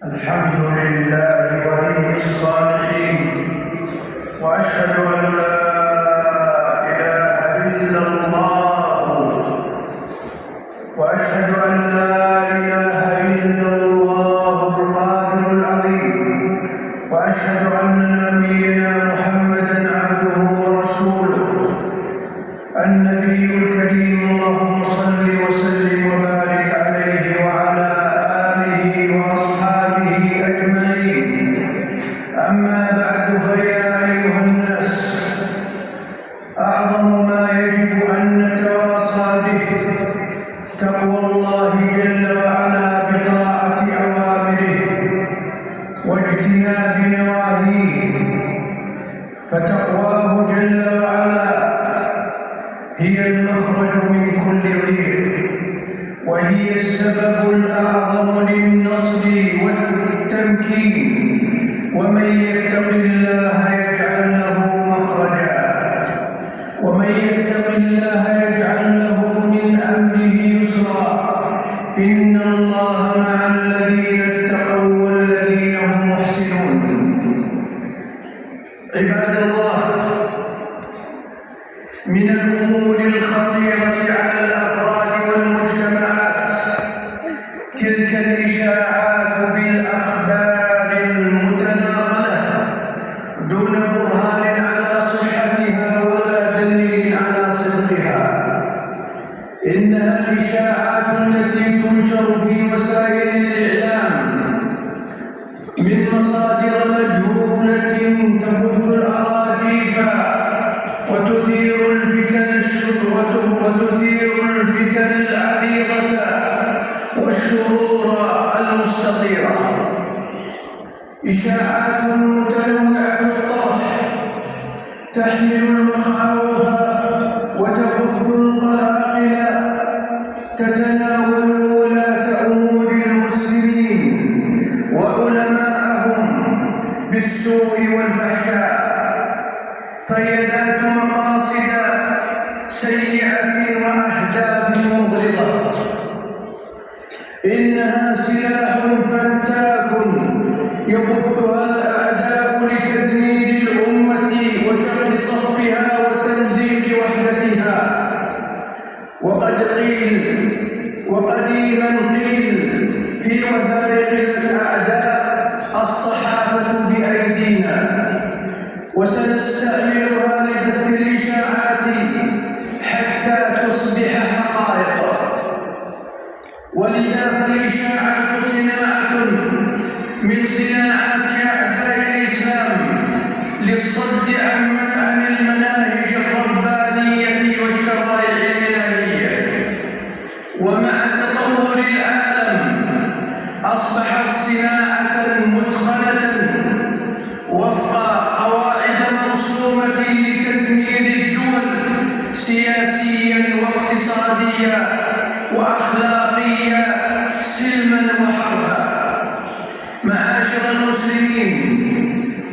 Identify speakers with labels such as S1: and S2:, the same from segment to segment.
S1: الحمد لله ولي الصالحين، وأشهد أن لا إله إلا الله، وأشهد أن لا إله إلا الله القادر العظيم، وأشهد أن نبينا محمدًا عبده ورسوله النبي الكريم. اللهم صل وسلم وبارك عليه وعلى آله وأصحابه أجمعين. أما بعد، فيا أيها الناس، أعظم ما يجب أن نتواصى به تقوى الله جل وعلا بطاعة أوامره واجتناب نواهيه، فتقواه جل وعلا هي المخرج من كل ضيق، وهي السبب الأعظم للنصر والتمكين. ومن يتق الله يجعل له مخرجا، ومن يتق الله يجعل له من أمره يسرا. إن الله مع الذين اتقوا والذين هم محسنون. عباد الله، من الأمور الخطيرة على الأفراد والمجتمعات تلك الإشاعات بالأخبار المتناقلة دون برهان على صحتها ولا دليل على صدقها. إنها الإشاعات التي تنشر في وسائل الإعلام من مصادر مجهولة تبث الأراجيف وتثير الفتن العريضة والشرور المستطيرة. إشاعات متنوعة الطرح تحمل المخاوف وتبث القلاقل، تتناول ولاة أمور المسلمين وعلماءهم بالسوء والفحشاء، فهي ذات مقاصد سيئة وأهداف مغرضة. إنها سلاح فتاك يبثها الأعداء لتدمير الأمة وشق صفها وتمزيق وحدتها. وقد قيل وقديما قيل في وثائق الأعداء: الصحافة بأيدينا، وسنستعملها لبث الإشاعات حتى تصبح حقائق. ولذا فالإشاعة صناعة من صناعات أعداء الإسلام للصد عن المناهج الربانية والشرائع الإلهية. ومع تطور العالم أصبحت صناعة متقنة وفق قواعد مرسومة لتدمير الدول سياسيا واقتصاديا وأخلاقيا، سلما وحربا. معاشر المسلمين،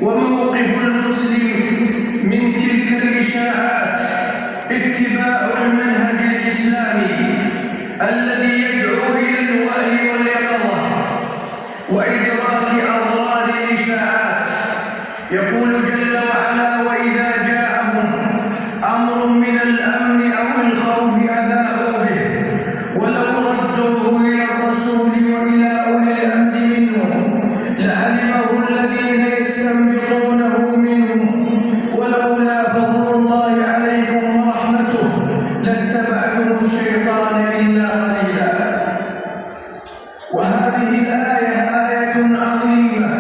S1: وموقف المسلم من تلك الإشاعات اتباع المنهج الإسلامي الذي يدعو إلى الوعي واليقظة وإدراك أضرار الإشاعات. يقول جل وعلا: وإذا جاءهم أمر من الأمن أو الخوف أذاعوا به ولو ردوه إلى الرسول وإلى أولي الأمر منهم لعلمه الذين يستنبطونه منهم ولولا فضل الله عليكم ورحمته لاتبعتم الشيطان إلا قليلا. وهذه الآية آية عظيمة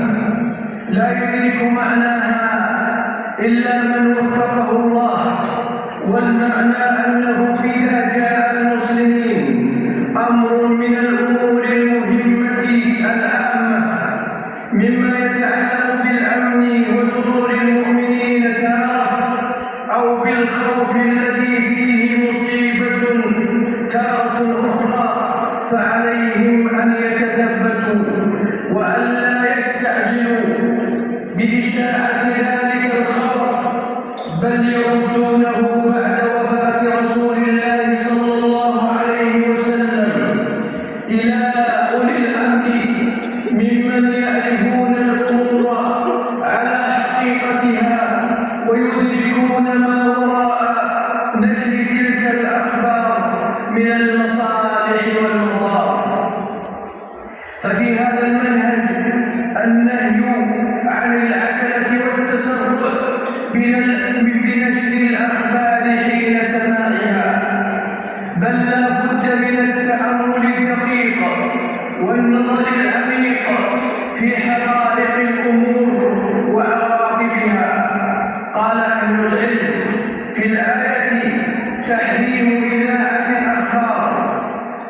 S1: لا يدرك معناها إلا من وفقه الله. والمعنى أنه إذا جاء المسلمين أمر من الأمور المهمة العامة مما يتعلق بالأمن وشرور المؤمنين تارة، أو بالخوف الذي فيه مصيبة تارة أخرى، فعليهم أن يتثبتوا وأن لا يستعجلوا بإشاعة ذلك الخبر، بل يردونه بعد وفاة رسول الله صلى الله عليه وسلم إلى أولي الأمر ممن يعرفون الأمور على حقيقتها ويدركون ما وراء نشر تلك الأخبار من المصالح والمضار. ففي هذا المنهج النهي عن العجلة والتسرع بنشر الأخبار حين سماعها، بل لا بد من التأمل الدقيق والنظر العميق في حقائق الأمور وعواقبها. قال أهل العلم في الآية: تحريم إذاعة الأخبار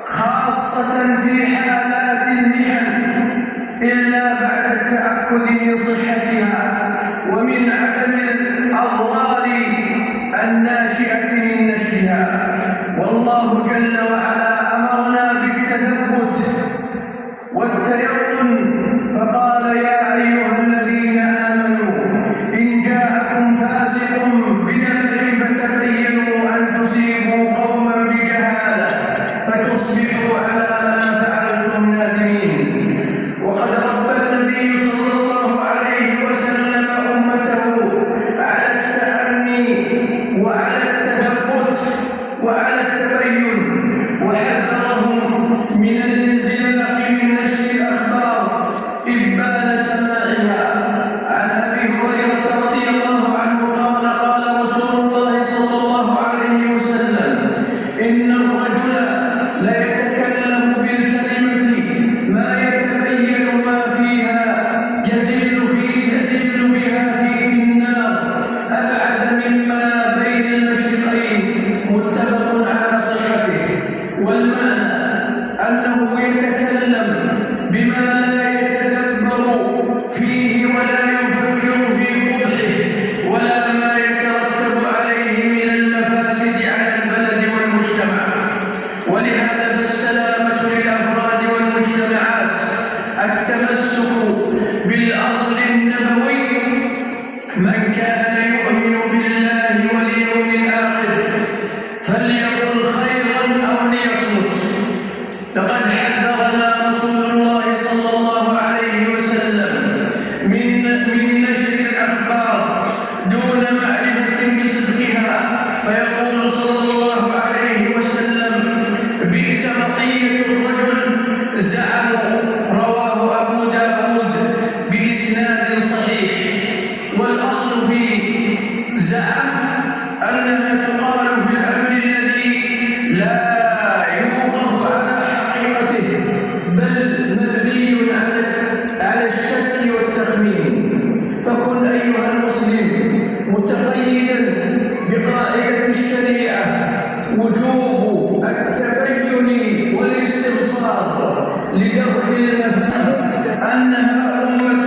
S1: خاصة في حالات المحن إلا بعد التأكد من صحتها ومن عدم الأضرار الناشئة من نشرها. والله جل وعلا أمرنا بالتثبت والتيقن، فقال: يا أيها الذين آمنوا إن جاءكم فاسق بنبأ فتبينوا أن تصيبوا قوما بجهالة فتصبحوا على ما فعلتم نادمين. وقد ربى النبي صلى الله عليه وسلم أمته الصناعات التمسك بالأصل النبوي. من كان يؤمن بالله واليوم الآخر فليقل خيرا أو ليصمت. لقد حذرنا رسول الله صلى الله عليه وسلم من نشر الأخبار دون معرفة بصدقها، فيقول صلى الله عليه وسلم: بئس مطية الرجل زعموا. رواه أبو داود بإسناد صحيح. والأصل في زعم أنها تقال في الأمر الذي لا يوقف على حقيقته بل مبني على الشك والتخمين. فكن أيها المسلم متقيدا بقاعدة الشريعة وجوب التبين والاستبصار لدرء المفاهيم، أنها أمة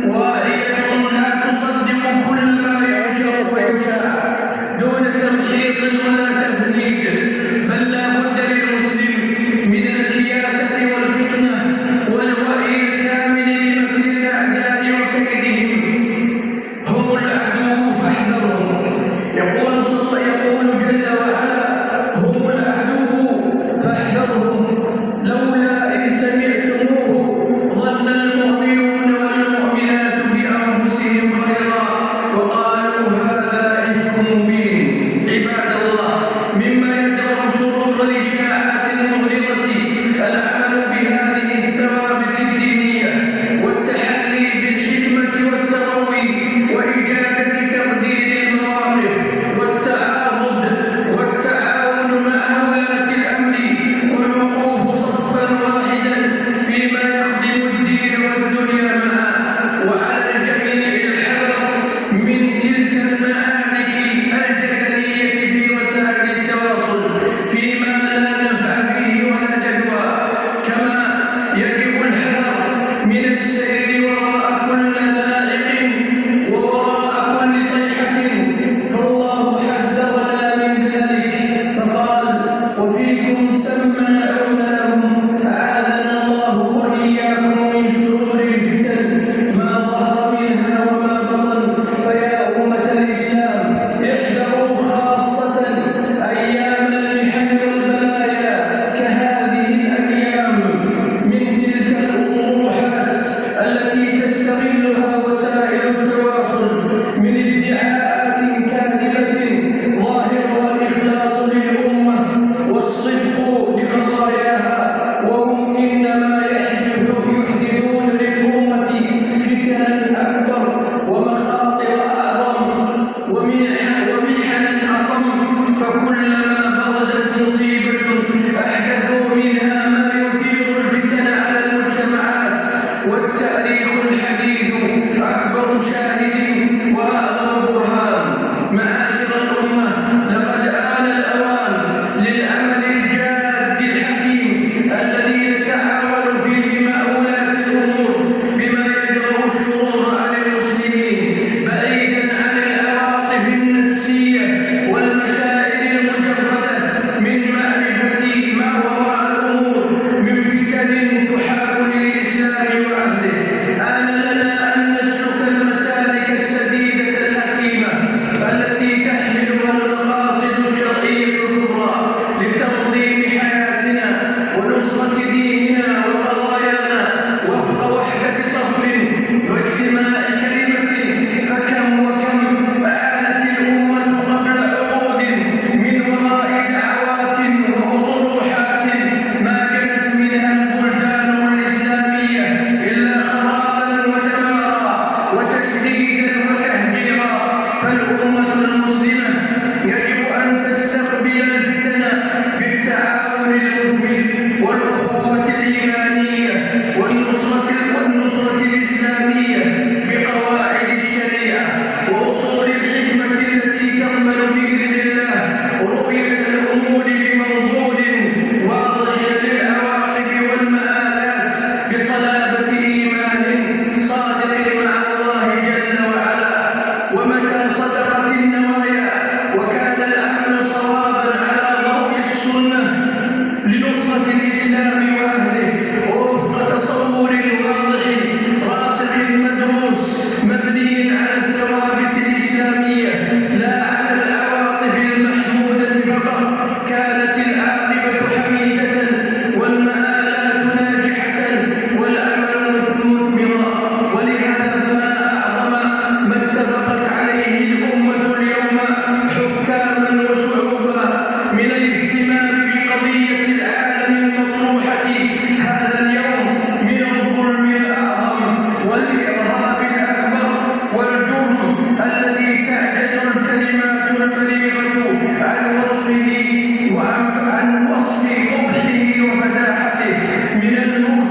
S1: واعية لا تصدق كل ما ينشر ويشاع دون تمحيص ولا تفنيد، بل لا بد للمسلم من الكياسة والفتنة والوعي الكامل لمكر الأعداء وكيدهم. هم العدو فاحذرهم. يقول جل وعلا: هم العدو فاحذرهم. لولا إذ سمعتموه ظن المؤمنون والمؤمنات بأنفسهم خيرا وقالوا هذا إفك مبين. عباد الله، مما يدعو شرور الإشاعات المغرضة العمل بهذه الثوابت الدينية والتحلي بالحكمة والتروي وإجادة تقدير المواقف والتعاضد والتعاون مع ولاة الأمر والوقوف صفا واحدا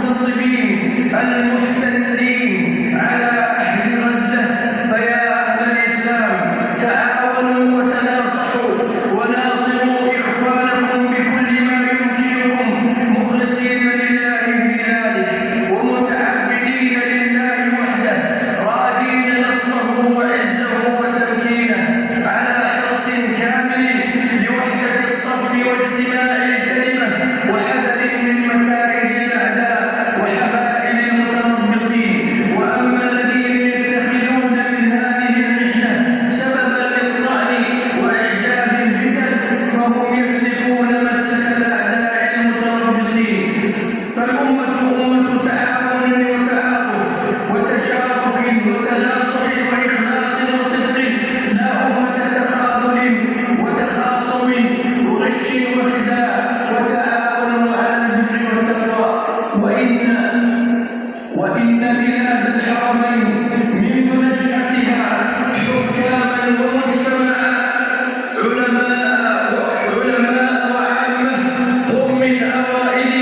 S1: المغتصبين المحتلين على أهل غزة. فيا أهل الإسلام، تعاونوا وتناصحوا وناصروا إخوانكم بكل ما يمكنكم، مخلصين لله في ذلك ومتعبدين لله وحده، راجين نصره وعزه وتمكينه، على حرص كامل لوحدة الصف واجتماع الكلمة، وحذر من مكائد الأعداء وحبائل المتربصين. وأما الذين يتخذون من هذه المحنة سببا للطعن وإحداث الفتن فهم يسلكون مسلك الأعداء المتربصين. فالأمة أمة تعاون وتعاطف وتشارك وتناصح وإخلاص وصدق، لا أمة تخاذل وتخاصم وغش وخداع. وتعاونوا على البر والتقوى. وإن بلاد الحرمين منذ نشأتها حكاما ومجتمعا، علماء وعامة، هم من أوائل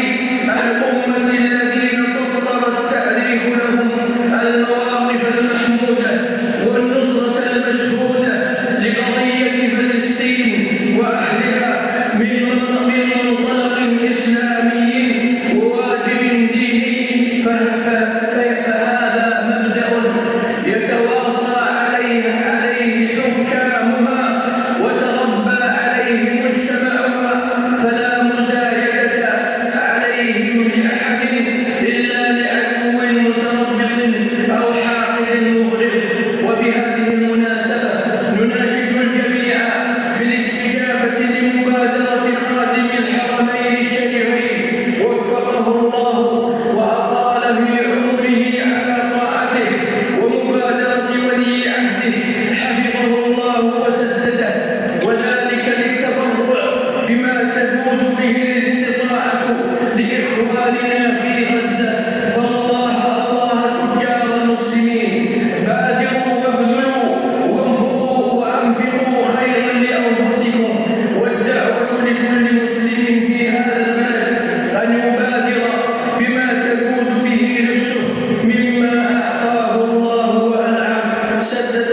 S1: الأمة الذين سطر التاريخ لهم المواقف المحمودة والنصرة المشهودة لقضية فلسطين وأهلها من منطلق إسلامي وواجب ديني. فهذا مبدأ يتواصى عليه حكامها وتربى عليه مجتمعها، فلا مزايدة عليهم لأحد إلا لعدو متربص أو حاقد مغرض. وبهذه المناسبة نناشد الجميع بالاستجابة لمبادرة خادم الحرمين الشريفين وفقه الله وأطال في عمره على طاعته، ومبادرة ولي عهده حفظه الله وسدده، وذلك للتبرع بما تجود به الاستطاعة لإخواننا في غزة. فالله تجار المسلمين، بادروا وابذلوا وانفقوا وأنفقوا خيرا لأنفسكم. والدعوة لكل مسلم في هذا البلد أن يبادر بما تجود به نفسه مما أعطاه الله وأنعم، سدد